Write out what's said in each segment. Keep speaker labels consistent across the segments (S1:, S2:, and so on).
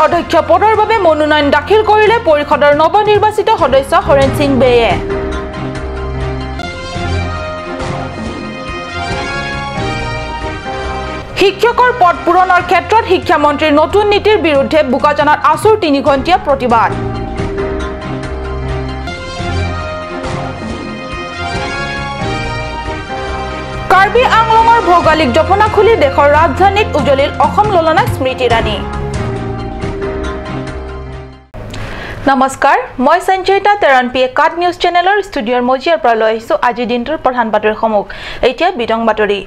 S1: অধ্যক্ষ পদৰ বাবে মনোনয়ন দাখিল কৰিলে পৰিষদৰ নৱনিৰ্বাচিত সদস্য হৰেণ সিং বেয়ে। শিক্ষকৰ পদ পূৰণৰ ক্ষেত্ৰত শিক্ষামন্ত্ৰীৰ নতুন নীতিৰ বিৰুদ্ধে বোকাজানত আছুৰ 3 ঘণ্টীয়া প্ৰতিবাদ। কাৰ্বি আংলঙৰ ভৌগোলিক জপনা খুলি দেশৰ ৰাজধানীত উজলিল অসম ললনা স্মৃতি ৰাণী। নমস্কাৰ, মই সঞ্চয়িতা তেৰণপিয়ে কাট নিউজ চেনেলৰ ষ্টুডিঅ'ৰ মজিয়াৰ পৰা লৈ আহিছোঁ আজিৰ দিনটোৰ প্ৰধান বাতৰিসমূহ। এতিয়া বিতং বাতৰি।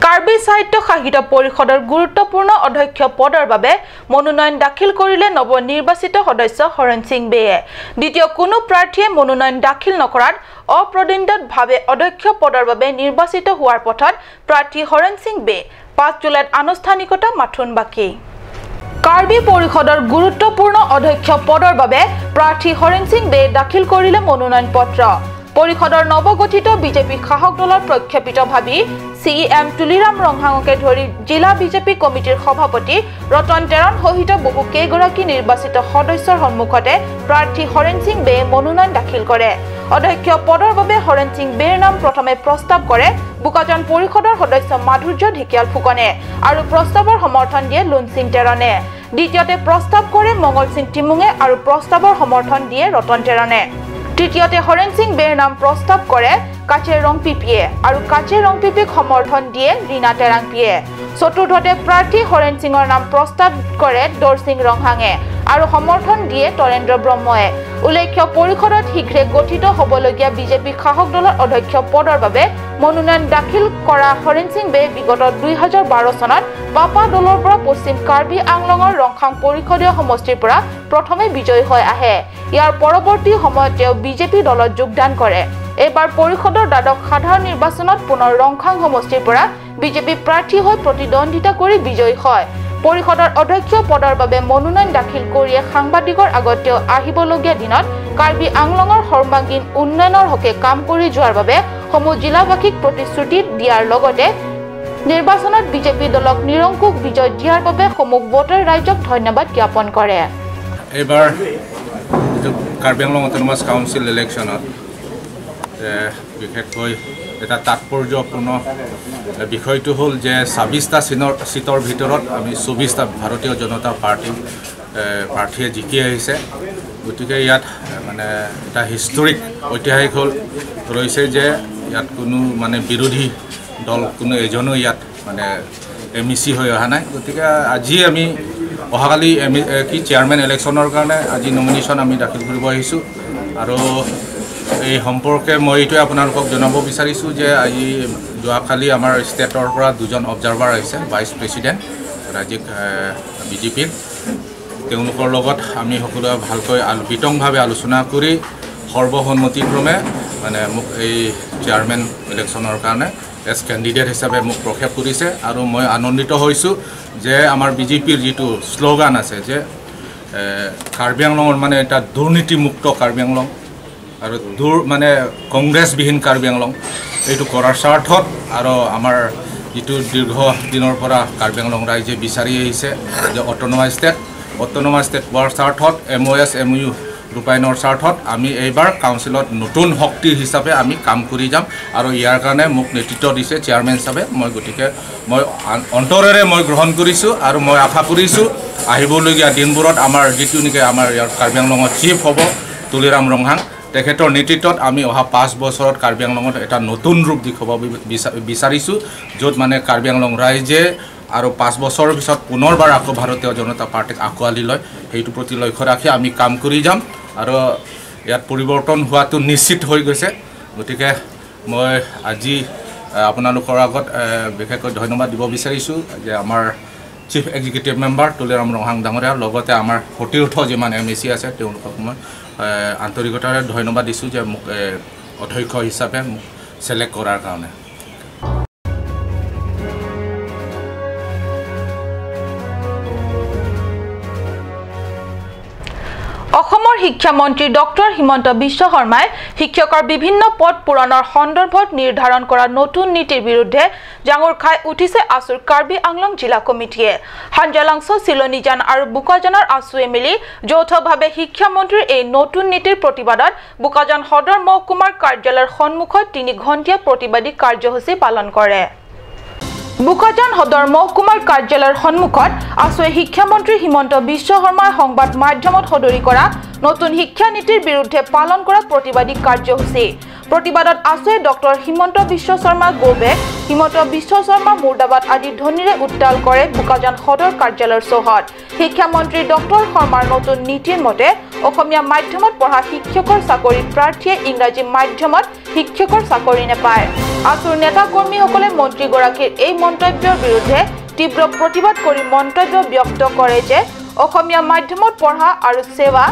S1: কাৰ্বি সাহিত্য সাহিত্য পৰিষদৰ গুৰুত্বপূৰ্ণ অধ্যক্ষ পদৰ বাবে মনোনয়ন দাখিল কৰিলে নৱনিৰ্বাচিত সদস্য হৰেণ সিং বেয়ে। দ্বিতীয় কোনো প্ৰাৰ্থীয়ে মনোনয়ন দাখিল নকৰাত অপ্ৰদিন্দভাৱে অধ্যক্ষ পদৰ বাবে নিৰ্বাচিত হোৱাৰ পথত প্ৰাৰ্থী হৰেণ সিং বে। 5 জুলাইত আনুষ্ঠানিকতা মাথোন বাকী। কাৰ্বি পৰিষদৰ গুৰুত্বপূৰ্ণ অধ্যক্ষ পদৰ বাবে প্ৰাৰ্থী হৰেণ সিং বে দাখিল কৰিলে মনোনয়ন পত্ৰ। পৰিষদৰ নৱগঠিত বিজেপি শাসক দলৰ প্ৰক্ষেপিত ভাবি CM তুলিৰাম ৰংহাঙকে ধৰি জিলা বিজেপি কমিটিৰ সভাপতি ৰতন টেৰণ সহিত বহু কেইগৰাকী নিৰ্বাচিত সদস্যৰ সন্মুখতে প্ৰাৰ্থী হৰেণ সিং বে মনোনয়ন দাখিল কৰে। অধ্যক্ষ পদৰ বাবে হৰেণ সিং বেৰ নাম প্ৰথমে প্ৰস্তাৱ কৰে বোকাজান পৰিষদৰ সদস্য মাধুৰ্য ঢেকিয়াল ফুকনে আৰু প্ৰস্তাৱৰ সমৰ্থন দিয়ে লুন সিং টেৰণে। দ্বিতীয়তে প্ৰস্তাৱ কৰে মঙ্গল সিং টিমুঙে আৰু প্ৰস্তাৱৰ সমৰ্থন দিয়ে ৰতন টেৰণে। তৃতীয়তে হৰেণ সিং বেৰ নাম প্ৰস্তাৱ কৰে কাচে ৰং পিপিয়ে আৰু কাচে ৰং পিপিক সমৰ্থন দিয়ে ৰীনা টেৰাংপিয়ে। চতুৰ্থতে প্ৰাৰ্থী হৰেণ সিঙৰ নাম প্ৰস্তাৱ কৰে দৰ সিং ৰংহাঙে আৰু সমৰ্থন দিয়ে তৰেন্দ্ৰ ব্ৰহ্ময়ে। উল্লেখ্য পৰিষদত শীঘ্ৰে গঠিত হ'বলগীয়া বিজেপি শাসক দলৰ অধ্যক্ষ পদৰ বাবে মনোনয়ন দাখিল কৰা হৰেণ সিং বে বিগত 2012 চনত পাপা দলৰ পৰা পশ্চিম কাৰ্বি আংলঙৰ ৰংখাং পৰিষদীয় সমষ্টিৰ পৰা প্ৰথমে বিজয়ী হৈ আহে। ইয়াৰ পৰৱৰ্তী সময়ত তেওঁ বিজেপি দলত যোগদান কৰে। এইবাৰ পৰিষদৰ দ্বাদশ সাধাৰণ নিৰ্বাচনত পুনৰ ৰংখাং সমষ্টিৰ পৰা বিজেপি প্ৰাৰ্থী হৈ প্ৰতিদ্বন্দ্বিতা কৰি বিজয়ী হয়। পৰিষদৰ অধ্যক্ষ পদৰ বাবে মনোনয়ন দাখিল কৰিয়ে সাংবাদিকৰ আগত তেওঁ আহিবলগীয়া দিনত কাৰ্বি আংলঙৰ সৰ্বাংগীন উন্নয়নৰ হকে কাম কৰি যোৱাৰ বাবে সমূহ জিলাবাসীক প্ৰতিশ্ৰুতি দিয়াৰ লগতে নিৰ্বাচনত বিজেপি দলক নিৰংকুশ বিজয় দিয়াৰ বাবে সমূহ ভোটাৰ ৰাইজক ধন্যবাদ জ্ঞাপন কৰে।
S2: এইবাৰ কাৰ্বি আংলং অট'নমাছ কাউন্সিল ইলেকশ্যনত বিশেষকৈ এটা তাৎপৰ্যপূৰ্ণ বিষয়টো হ'ল যে 26টা চিটৰ ভিতৰত আমি 24টা ভাৰতীয় জনতা প্ৰাৰ্থীয়ে জিকি আহিছে। গতিকে ইয়াত মানে এটা হিষ্টৰিক ঐতিহাসিক হ'ল ৰৈছে যে ইয়াত কোনো মানে বিৰোধী দল কোনো এজনো ইয়াত মানে MEC হৈ অহা নাই। গতিকে আজি আমি অহাকালি চেয়াৰমেন ইলেকশ্যনৰ কাৰণে আজি নমিনেশ্যন আমি দাখিল কৰিব আহিছোঁ। আৰু এই সম্পৰ্কে মই এইটোৱে আপোনালোকক জনাব বিচাৰিছোঁ যে আজি যোৱাকালি আমাৰ ষ্টেটৰ পৰা 2জন অবজাৰ্ভাৰ আহিছে, ভাইচ প্ৰেছিডেণ্ট ৰাজ্যিক বিজেপিৰ। তেওঁলোকৰ লগত আমি সকলোৱে ভালকৈ বিতংভাৱে আলোচনা কৰি সৰ্বসন্মতিক্ৰমে মানে মোক এই চেয়াৰমেন ইলেকশ্যনৰ কাৰণে এজ কেণ্ডিডেট হিচাপে মোক প্ৰক্ষেপ কৰিছে। আৰু মই আনন্দিত হৈছোঁ যে আমাৰ বিজেপিৰ যিটো শ্লোগান আছে যে কাৰ্বি আংলঙৰ মানে এটা দুৰ্নীতিমুক্ত কাৰ্বি আংলং আৰু মানে কংগ্ৰেছবিহীন কাৰ্বি আংলং এইটো কৰাৰ স্বাৰ্থত আৰু আমাৰ যিটো দীৰ্ঘ দিনৰ পৰা কাৰ্বি আংলং ৰাইজে বিচাৰি আহিছে যে অট'নমাছ ষ্টেট হোৱাৰ স্বাৰ্থত MOS MOU ৰূপায়ণৰ স্বাৰ্থত আমি এইবাৰ কাউন্সিলত নতুন শক্তি হিচাপে আমি কাম কৰি যাম। আৰু ইয়াৰ কাৰণে মোক নেতৃত্ব দিছে চেয়াৰমেন হিচাপে। গতিকে মই অন্তৰেৰে মই গ্ৰহণ কৰিছোঁ আৰু মই আশা কৰিছোঁ আহিবলগীয়া দিনবোৰত আমাৰ যিটো নেকি আমাৰ ইয়াৰ কাৰ্বি আংলঙৰ চিফ হ'ব তুলিৰাম ৰংহাং, তেখেতৰ নেতৃত্বত আমি অহা 5 বছৰত কাৰ্বি আংলঙত এটা নতুন ৰূপ দেখুৱাব বিচাৰিছোঁ, য'ত মানে কাৰ্বি আংলং ৰাইজে আৰু 5 বছৰৰ পিছত পুনৰবাৰ আকৌ ভাৰতীয় জনতা পাৰ্টীক আঁকোৱালি লয়। সেইটো প্ৰতি লক্ষ্য ৰাখি আমি কাম কৰি যাম আৰু ইয়াত পৰিৱৰ্তন হোৱাটো নিশ্চিত হৈ গৈছে। গতিকে মই আজি আপোনালোকৰ আগত বিশেষকৈ ধন্যবাদ দিব বিচাৰিছোঁ যে আমাৰ chief executive member Tuliram Ronghang ডাঙৰীয়াৰ লগতে আমাৰ সতীৰ্থ যিমান MEC আছে তেওঁলোকক মই আন্তৰিকতাৰে ধন্যবাদ দিছোঁ যে মোক অধ্যক্ষ হিচাপে মোক ছিলেক্ট কৰাৰ কাৰণে।
S1: শিক্ষামন্ত্ৰী ডক্টৰ হিমন্ত বিশ্ব শৰ্মাই শিক্ষকৰ বিভিন্ন পদ পূৰণৰ সন্দৰ্ভত নিৰ্ধাৰণ কৰা নতুন নীতিৰ বিৰুদ্ধে জাঙুৰ খাই উঠিছে আসুৰ কাৰ্বি আংলং জিলা কমিটিয়ে হাঞ্জালাংছ চিলনিজান আৰু বুকাজানৰ আসুৱে মিলি যৌথভাৱে শিক্ষামন্ত্ৰীৰ এই নতুন নীতিৰ প্ৰতিবাদত বুকাজান সদৰ মহকুমাৰ কাৰ্যালয়ৰ সন্মুখত 3 ঘণ্টীয়া প্ৰতিবাদী কাৰ্যসূচী পালন কৰে বুকাজান সদৰ মহকুমাৰ কাৰ্যালয়ৰ সন্মুখত আসুৱে শিক্ষামন্ত্ৰী হিমন্ত বিশ্ব শৰ্মাৰ সংবাদ মাধ্যমত সদৰি কৰা নতুন শিক্ষা নীতিৰ বিৰুদ্ধে পালন কৰা প্ৰতিবাদী কাৰ্যসূচী প্ৰতিবাদত আসুৱে ডক্টৰ হিমন্ত বিশ্ব শৰ্মা গোবে হিমন্ত বিশ্ব শৰ্মা মুৰ্দাবাদ আদি ধ্বনিৰে উত্তাল কৰে বুকাজান সদৰ কাৰ্যালয়ৰ চৌহদ শিক্ষামন্ত্ৰী ডক্টৰ শৰ্মাৰ নতুন নীতিৰ মতে অসমীয়া মাধ্যমত পঢ়া শিক্ষকৰ চাকৰি প্ৰাৰ্থীয়ে ইংৰাজী মাধ্যমত শিক্ষকৰ চাকৰি নেপায় আসুৰ নেতা কৰ্মীসকলে মন্ত্ৰীগৰাকীৰ এই মন্তব্যৰ বিৰুদ্ধে তীব্ৰ প্ৰতিবাদ কৰি মন্তব্য ব্যক্ত কৰে যে অসমীয়া মাধ্যমত পঢ়া আৰু সেৱা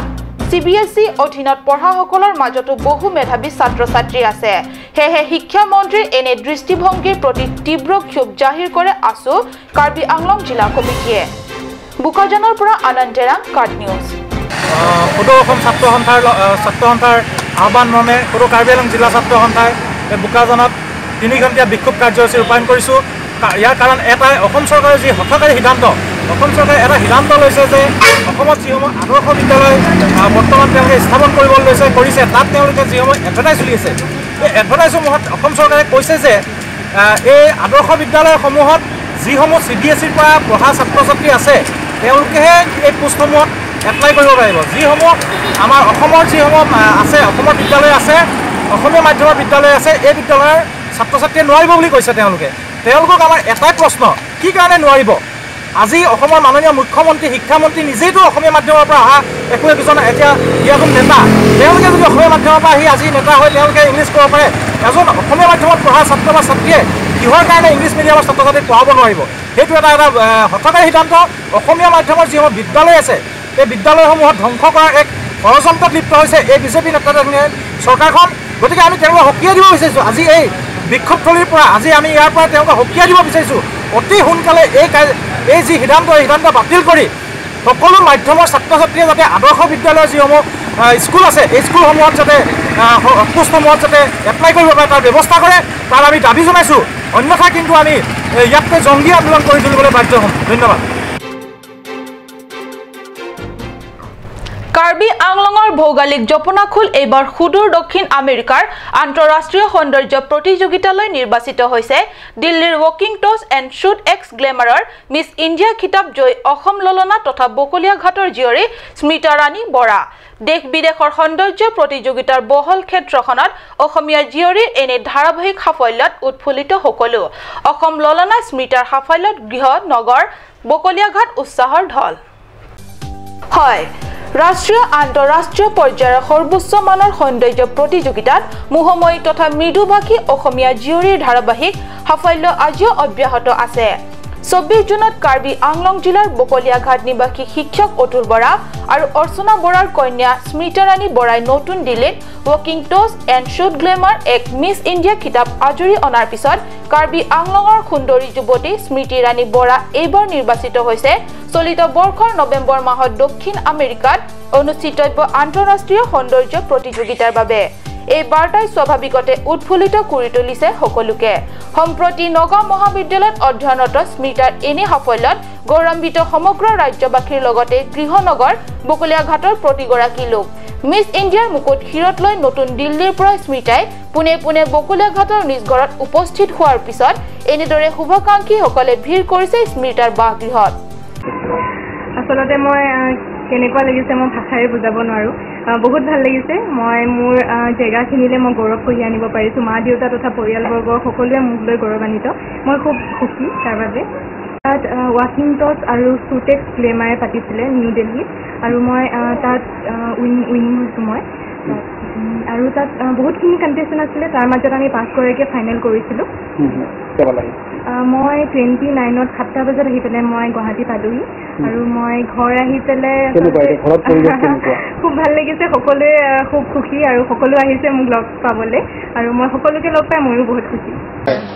S1: CBSE অধীনত পঢ়াসকলৰ মাজতো বহু মেধাৱী ছাত্ৰ-ছাত্ৰী আছে হেহে শিক্ষা মন্ত্ৰীৰ এনে দৃষ্টিভংগীৰ প্ৰতি তীব্ৰ ক্ষোভ জাহিৰ কৰে আসু কাৰ্বি আংলং জিলা কমিটিয়ে বুকাজানৰ পৰা আনন্দেৰাং কাৰ্ড নিউজ
S3: সদৌ অসম ছাত্ৰ সন্থাৰ আহ্বান মৰ্মে সদৌ কাৰ্বি আংলং জিলা ছাত্ৰ সন্থাই বুকাজানত 3 ঘণ্টীয়া বিক্ষোভ কাৰ্যসূচী ৰূপায়ণ কৰিছোঁ ইয়াৰ কাৰণ এটাই অসম চৰকাৰৰ যি হঠকাৰী সিদ্ধান্ত অসম চৰকাৰে এটা সিদ্ধান্ত লৈছে যে অসমত যিসমূহ আদৰ্শ বিদ্যালয় বৰ্তমান তেওঁলোকে স্থাপন কৰিছে তাত তেওঁলোকে যিসমূহ এডভাৰটাইজ উলিয়াইছে এই এডভাৰটাইজসমূহত অসম চৰকাৰে কৈছে যে এই আদৰ্শ বিদ্যালয়সমূহত যিসমূহ CBSEৰ পৰা পঢ়া ছাত্ৰ ছাত্ৰী আছে তেওঁলোকেহে এই পোষ্টসমূহত এপ্লাই কৰিব পাৰিব যিসমূহ আমাৰ অসমৰ যিসমূহ আছে অসমৰ বিদ্যালয় আছে অসমীয়া মাধ্যমৰ বিদ্যালয় আছে এই বিদ্যালয়ৰ ছাত্ৰ ছাত্ৰীয়ে নোৱাৰিব বুলি কৈছে তেওঁলোকক আমাৰ এটাই প্ৰশ্ন কি কাৰণে নোৱাৰিব আজি অসমৰ মাননীয় মুখ্যমন্ত্ৰী শিক্ষামন্ত্ৰী নিজেইতো অসমীয়া মাধ্যমৰ পৰা অহা একোজন এতিয়া ইয়াতো নেতা তেওঁলোকে যদি অসমীয়া মাধ্যমৰ পৰা আহি আজি নেতা হৈ তেওঁলোকে ইংলিছ ক'ব পাৰে এজন অসমীয়া মাধ্যমত পঢ়া ছাত্ৰ বা ছাত্ৰীয়ে কিহৰ কাৰণে ইংলিছ মিডিয়ামৰ ছাত্ৰ ছাত্ৰীক পঢ়াব নোৱাৰিব সেইটো এটা হঠকাৰী সিদ্ধান্ত অসমীয়া মাধ্যমৰ যিসমূহ বিদ্যালয় আছে এই বিদ্যালয়সমূহত ধ্বংস কৰাৰ এক ষড়যন্ত্ৰত লিপ্ত হৈছে এই বিজেপি নেতাজনে চৰকাৰখন গতিকে আমি তেওঁলোকক সকীয়াই দিব বিচাৰিছোঁ আজি এই বিক্ষোভথলীৰ পৰা আজি আমি ইয়াৰ পৰা তেওঁলোকক সকীয়াই দিব বিচাৰিছোঁ অতি সোনকালে এই যি সিদ্ধান্ত বাতিল কৰি সকলো মাধ্যমৰ ছাত্ৰ ছাত্ৰীয়ে যাতে আদৰ্শ বিদ্যালয়ৰ যিসমূহ স্কুল আছে এই স্কুলসমূহত যাতে পোষ্টসমূহত যাতে এপ্লাই কৰিব পাৰে তাৰ ব্যৱস্থা কৰে তাৰ আমি দাবী জনাইছোঁ অন্যথা কিন্তু আমি ইয়াতকৈ জংগী আন্দোলন কৰি তুলিবলৈ বাধ্য হ'ম ধন্যবাদ
S1: কাৰ্বি আংলঙৰ ভৌগোলিক জপনাখোল এইবাৰ সুদূৰ দক্ষিণ আমেৰিকাৰ আন্তঃৰাষ্ট্ৰীয় সৌন্দৰ্য প্ৰতিযোগিতালৈ নিৰ্বাচিত হৈছে দিল্লীৰ ৱকিং টছ এণ্ড শ্বুট এক্স গ্লেমাৰৰ মিছ ইণ্ডিয়া খিতাপ জয়ী অসম ললনা তথা বকলীয়া ঘাটৰ জীয়ৰী স্মিতা ৰাণী বৰা দেশ বিদেশৰ সৌন্দৰ্য প্ৰতিযোগিতাৰ বহল ক্ষেত্ৰখনত অসমীয়া জীয়ৰীৰ এনে ধাৰাবাহিক সাফল্যত উৎফুল্লিত সকলো অসম ললনা স্মিতাৰ সাফল্যত গৃহ নগৰ বকলীয়া ঘাট উৎসাহৰ ঢল হয় ৰাষ্ট্ৰীয় আন্তঃৰাষ্ট্ৰীয় পৰ্যায়ৰ সৰ্বোচ্চ মানৰ সৌন্দৰ্য প্ৰতিযোগিতাত মোহময়ী তথা মৃদুভাষী অসমীয়া জীয়ৰীৰ ধাৰাবাহিক সাফল্য আজিও অব্যাহত আছে 24 জুনত কাৰ্বি আংলং জিলাৰ বকলীয়া ঘাট নিবাসী শিক্ষক অতুল বৰা আৰু অৰ্চনা বৰাৰ কন্যা স্মিতা ৰাণী বৰাই নতুন দিল্লীত ৱকিং টছ এণ্ড শ্বুট গ্লেমাৰ এক মিছ ইণ্ডিয়া খিতাপ আজৰি অনাৰ পিছত কাৰ্বি আংলঙৰ সুন্দৰী যুৱতী স্মৃতি ৰাণী বৰা এইবাৰ নিৰ্বাচিত হৈছে চলিত বৰ্ষৰ নৱেম্বৰ মাহত দক্ষিণ আমেৰিকাত অনুষ্ঠিতব্য আন্তঃৰাষ্ট্ৰীয় সৌন্দৰ্য প্ৰতিযোগিতাৰ বাবে এই বাৰ্তাই স্বাভাৱিকতে উৎফুল্লিত কৰি তুলিছে সকলোকে সম্প্ৰতি নগাঁও মহাবিদ্যালয়ত অধ্যয়নৰত স্মিতাৰ এনে সাফল্যত গৌৰৱান্বিত সমগ্ৰ ৰাজ্যবাসীৰ লগতে গৃহনগৰ বকলীয়া ঘাটৰ প্ৰতিগৰাকী লোক মিছ ইণ্ডিয়াৰ মুকুট শিৰত লৈ নতুন দিল্লীৰ পৰা স্মিতাই পুনে বকলীয়া ঘাটৰ নিজ ঘৰত উপস্থিত হোৱাৰ পিছত এনেদৰে শুভাকাংক্ষীসকলে ভিৰ কৰিছে স্মিতাৰ বাসগৃহত
S4: আসলতে মই কেনেকুৱা লাগিছে মই ভাষাৰে বুজাব নোৱাৰো বহুত ভাল লাগিছে মই মোৰ জেগাখিনিলে মই গৌৰৱ কৰি আনিব পাৰিছোঁ মা দেউতা তথা পৰিয়ালবৰ্গ সকলোৱে মোক লৈ গৌৰৱান্বিত মই খুব সুখী তাৰ বাবে তাত ৱাকিং টছ আৰু শ্বুট এক্স গ্লেমাৰে পাতিছিলে নিউ দিল্লীত আৰু মই তাত উইনিং হৈছোঁ মই আৰু তাত বহুতখিনি কণ্টেষ্টেণ্ট আছিলে তাৰ মাজত আমি পাছ কৰাকৈ ফাইনেল কৰিছিলোঁ মই 29ত 7টা বজাত আহি পেলাই মই গুৱাহাটী পালোহি আৰু মই ঘৰ আহি পেলাই খুব ভাল লাগিছে সকলোৱে খুব সুখী আৰু সকলো আহিছে মোক লগ পাবলৈ আৰু মই সকলোকে লগ পাই ময়ো বহুত খুশি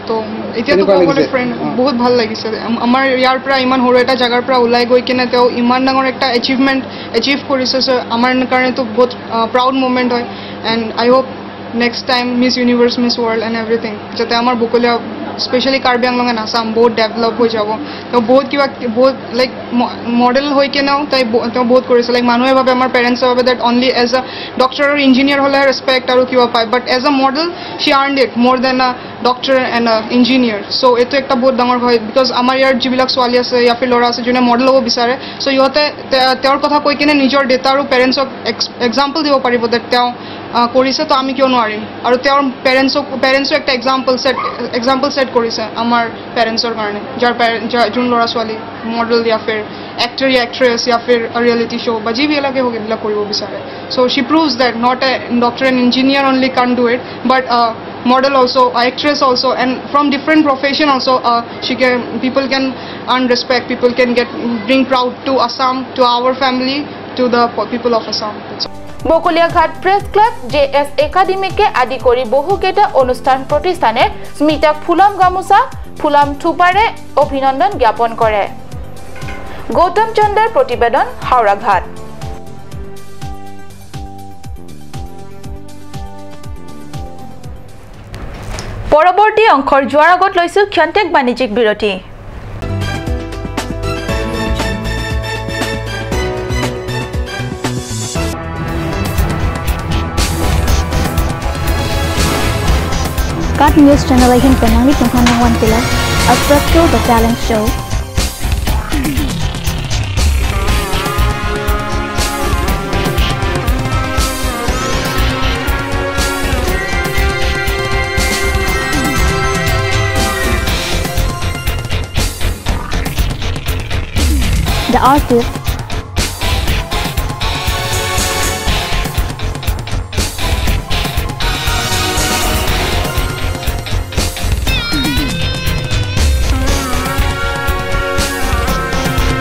S5: তো এতিয়াতো ক'বলৈ ফ্ৰেণ্ড বহুত ভাল লাগিছে আমাৰ ইয়াৰ পৰা ইমান সৰু এটা জেগাৰ পৰা ওলাই গৈ কিনে তেওঁ ইমান ডাঙৰ এটা এচিভমেণ্ট এচিভ কৰিছে চ' আমাৰ কাৰণেতো বহুত প্ৰাউড মুমেণ্ট হয় and I hope next time Miss Universe miss world and everything যাতে আমাৰ বকলীয়া স্পেচিয়েলি কাৰ্বি আংলং এণ্ড আছাম বহুত ডেভেলপ হৈ যাব তেওঁ বহুত কিবা বহুত লাইক মডেল হৈ কিনেও তেওঁ বহুত কৰিছে লাইক মানুহে ভাবে আমাৰ পেৰেণ্টছে ভাবে that only as a doctor আৰু ইঞ্জিনিয়াৰ হ'লে ৰেচপেক্ট আৰু কিবা পায় but as a model she earned it more than a doctor and a engineer so' এইটো একটা বহুত ডাঙৰ হয় বিকজ আমাৰ ইয়াৰ যিবিলাক ছোৱালী আছে ইয়াৰ ফিৰ ল'ৰা আছে যোনে মডেল হ'ব বিচাৰে চ' ইহঁতে তেওঁৰ কথা কৈ কিনে নিজৰ দেউতা আৰু পেৰেণ্টছক এক্সাম্পল দিব পাৰিব দেট তেওঁ কৰিছে তো আমি কিয় নোৱাৰিম আৰু তেওঁৰ পেৰেণ্টছো একটা এক্সাম্পল ছেট কৰিছে আমাৰ পেৰেণ্টছৰ কাৰণে যোন ল'ৰা ছোৱালী মডেল ইয়া ফিৰ এক্টৰ ইয়া এক্ট্ৰেছ ইয়া ফিৰ ৰিয়েলিটি শ্ব' বা যিবিলাকে হওক এইবিলাক কৰিব বিচাৰে so' she proves that not a doctor and engineer only can do it but model also, actress also, and from different profession also, people can earn respect, people can bring proud to Assam, to our family, to the people of Assam.
S1: Bokoliaghat press club JS একাডেমিকে আদি কৰি বহুকেইটা অনুষ্ঠান প্ৰতিষ্ঠানে স্মিতাক ফুলাম গামোচা ফুলাম থুপাৰে অভিনন্দন জ্ঞাপন কৰে গৌতম চন্দ্ৰৰ প্ৰতিবেদন হাওৰাঘাট পৰৱৰ্তী অংশৰ যোৱাৰ আগত লৈছো ক্ষন্তেক বাণিজ্যিক বিৰতি
S6: Cut News Channel ay hinpanangit ng Hanangwan Tila at Fresco The Talent Show. The artist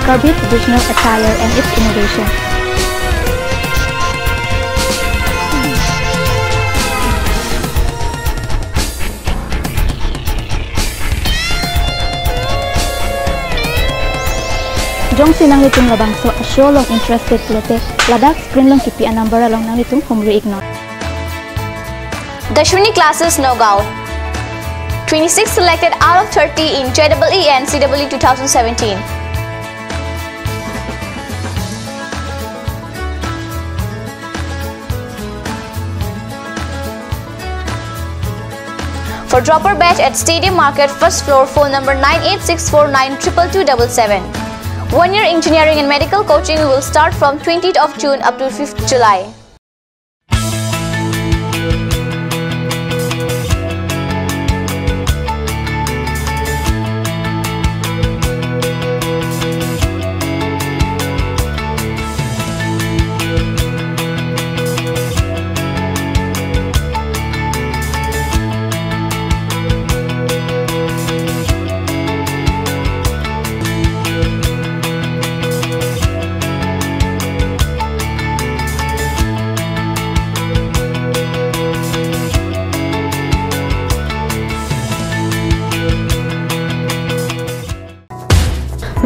S6: Carby traditional attire and its innovation. Jong silang litong labangso asyo long interested plete ladak screen long kipi number long nang litong humri ignore.
S7: Dashwini classes Nogao. 26 selected out of 30 in JEE and CEE 2017. For dropper batch at Stadium Market, first floor, phone number 9864922277. 1-year engineering and medical coaching will start from 20th of June up to 5th July.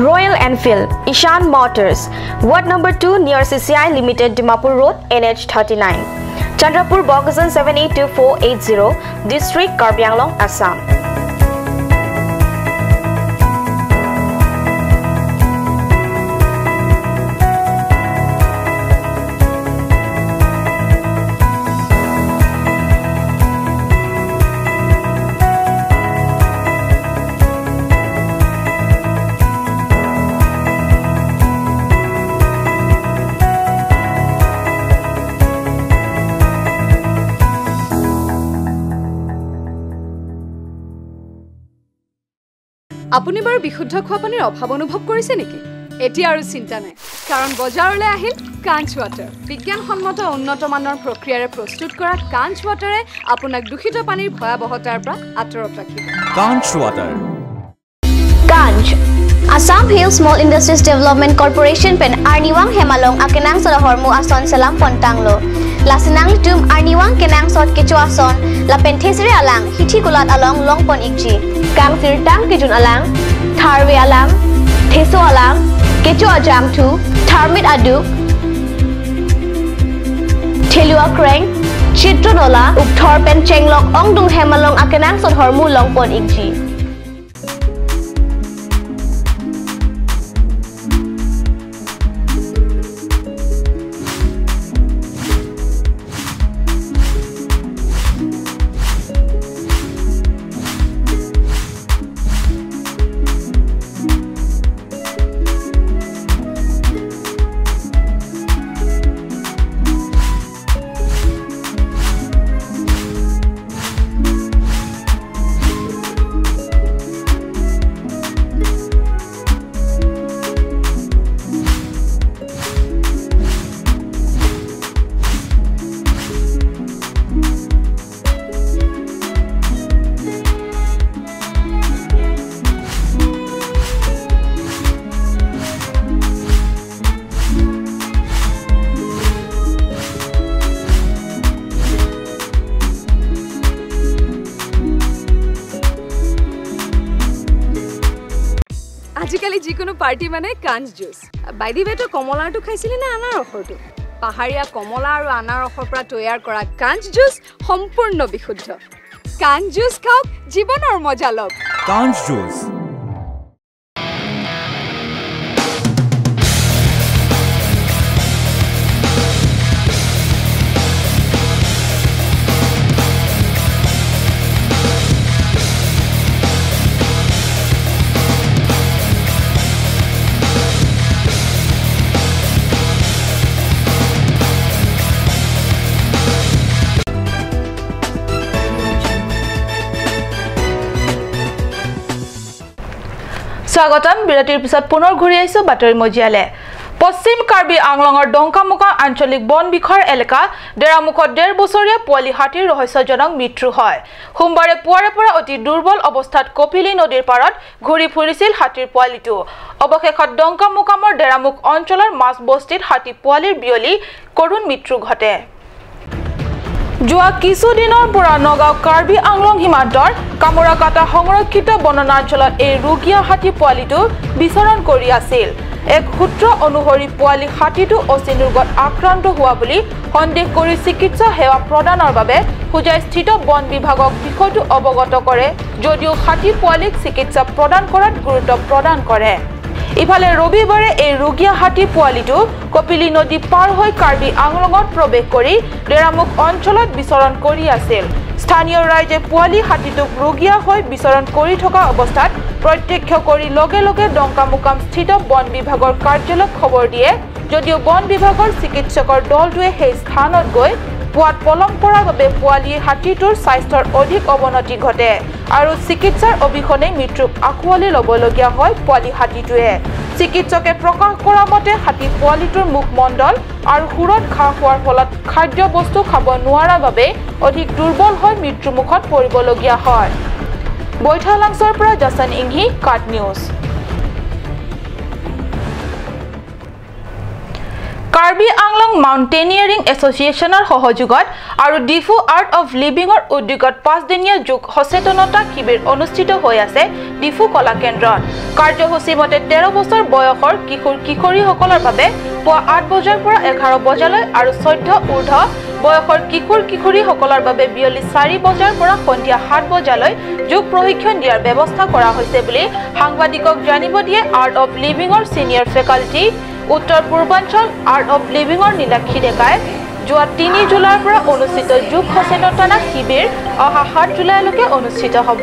S8: Royal Enfield, Ishan Motors, Ward number 2 near CCI Limited, Dimapur Road, NH 39, Chandrapur, Bogazan 782480, District, Karbi Anglong, Assam.
S9: আপুনি বাৰু বিশুদ্ধ খোৱা পানীৰ অভাৱ অনুভৱ কৰিছে নেকি? এতিয়া আৰু চিন্তা নাই কাৰণ বজাৰলৈ আহিল কাঞ্চ ৱাটাৰ বিজ্ঞানসন্মত উন্নত মানৰ প্ৰক্ৰিয়াৰে প্ৰস্তুত কৰা কাঞ্চ ৱাটাৰে আপোনাক দূষিত পানীৰ ভয়াৱহতাৰ পৰা আঁতৰত ৰাখিব
S10: কাঞ্চ water
S7: কাঞ্চ Assam Hills Small Industries Development Corporation pen Arniwang Hemalong akenang sa hormu ason salam pontanglo lasinang tum Arniwang kenang sot kechu ason la penthesire alang hithi kulat along longpon ikji kang sirtang kijun alang tharwe alang theso alang kechu ajam thu tharmit adu thelua kreng chitronola ukthor pen chenglok ongdung Hemalong akenang sot hormu longpon ikji
S9: আজিকালি যিকোনো party মানে কাঞ্চ juice বাইদি বেটো কমলাটো খাইছিলি না আনাৰসৰটো পাহাৰীয়া কমলা আৰু আনাৰসৰ পৰা তৈয়াৰ কৰা কাঞ্চ জুচ সম্পূৰ্ণ বিশুদ্ধ কাঞ্চ জুচ খাওক জীৱনৰ মজা লওক
S10: কাঞ্চ জুচ
S1: স্বাগতম বিৰতিৰ পিছত পুনৰ ঘূৰি আহিছো বাতৰি মজিয়ালে পশ্চিম কাৰ্বি আংলঙৰ ডংকামুকা আঞ্চলিক বন বিষয়ৰ এলেকা ডেৰামুখত 1.5 বছৰীয়া পোৱালি হাতীৰ ৰহস্যজনক মৃত্যু হয় সোমবাৰে পুৱাৰে পৰা অতি দুৰ্বল অৱস্থাত কপিলি নদীৰ পাৰত ঘূৰি ফুৰিছিল হাতীৰ পোৱালিটো অৱশেষত ডংকামুকামৰ ডেৰামুখ অঞ্চলৰ মাছ বস্তিত হাতী পোৱালিৰ বিয়লি কৰুণ মৃত্যু ঘটে যোৱা কিছুদিনৰ পৰা নগাঁও কাৰ্বি আংলং সীমান্তৰ কামৰাকাটা সংৰক্ষিত বনাঞ্চলত এই ৰোগীয়া হাতী পোৱালিটো বিচৰণ কৰি আছিল এক সূত্ৰ অনুসৰি পোৱালি হাতীটো অচিন ৰোগত আক্ৰান্ত হোৱা বুলি সন্দেহ কৰি চিকিৎসা সেৱা প্ৰদানৰ বাবে হুজাইস্থিত বন বিভাগক বিষয়টো অৱগত কৰে যদিও হাতী পোৱালিক চিকিৎসা প্ৰদান কৰাত গুৰুত্ব প্ৰদান কৰে ইফালে ৰবিবাৰে এই ৰোগীয়া হাতী পোৱালিটো কপিলি নদী পাৰ হৈ কাৰ্বি আংলঙত প্ৰৱেশ কৰি ডেৰামুখ অঞ্চলত বিচৰণ কৰি আছিল স্থানীয় ৰাইজে পোৱালি হাতীটোক ৰোগীয়া হৈ বিচৰণ কৰি থকা অৱস্থাত প্ৰত্যক্ষ কৰি লগে লগে ডংকামুকাম স্থিত বন বিভাগৰ কাৰ্যালয়ক খবৰ দিয়ে যদিও বন বিভাগৰ চিকিৎসকৰ দলটোৱে সেই স্থানত গৈ পুৱাত পলম কৰাৰ বাবে পোৱালি হাতীটোৰ স্বাস্থ্যৰ অধিক অৱনতি ঘটে আৰু চিকিৎসাৰ অবিহনে মৃত্যুক আঁকোৱালি ল'বলগীয়া হয় পোৱালি হাতীটোৱে চিকিৎসকে প্ৰকাশ কৰা মতে হাতী পোৱালিটোৰ মুখমণ্ডল আৰু সুৰত ঘাঁ হোৱাৰ ফলত খাদ্য বস্তু খাব নোৱাৰাৰ বাবে অধিক দুৰ্বল হৈ মৃত্যুমুখত পৰিবলগীয়া হয় বৈঠালাংছৰ পৰা জাছন ইংহি কাট নিউজ কাৰ্বি আংলং মাউণ্টেনিয়াৰিং এছ'চিয়েশ্যনৰ সহযোগত আৰু ডিফু আৰ্ট অফ লিভিঙৰ উদ্যোগত 5 দিনীয়া যোগ সচেতনতা শিবিৰ অনুষ্ঠিত হৈ আছে ডিফু কলা কেন্দ্ৰত কাৰ্যসূচী মতে 13 বছৰ বয়সৰ কিশোৰীসকলৰ বাবে পুৱা 8 বজাৰ পৰা 11 বজালৈ আৰু 14 ঊৰ্ধ বয়সৰ কিশোৰীসকলৰ বাবে বিয়লি 4 বজাৰ পৰা সন্ধিয়া 7 বজালৈ যোগ প্ৰশিক্ষণ দিয়াৰ ব্যৱস্থা কৰা হৈছে বুলি সাংবাদিকক জানিব দিয়ে আৰ্ট অফ লিভিঙৰ সিনিয়ৰ ফেকাল্টি উত্তৰ পূৰ্বাঞ্চল আৰ্ট অফ লিভিঙৰ নীলাক্ষী ডেকাই যোৱা 3 জুলাইৰ পৰা অনুষ্ঠিত যোগ সচেতনতা শিবিৰ অহা 7 জুলাইলৈকে অনুষ্ঠিত হ'ব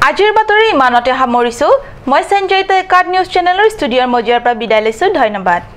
S1: আজিৰ বাতৰি ইমানতে সামৰিছো মই সঞ্জয়িতা কাট নিউজ চেনেলৰ ষ্টুডিঅ'ৰ মজিয়াৰ পৰা বিদায় লৈছো ধন্যবাদ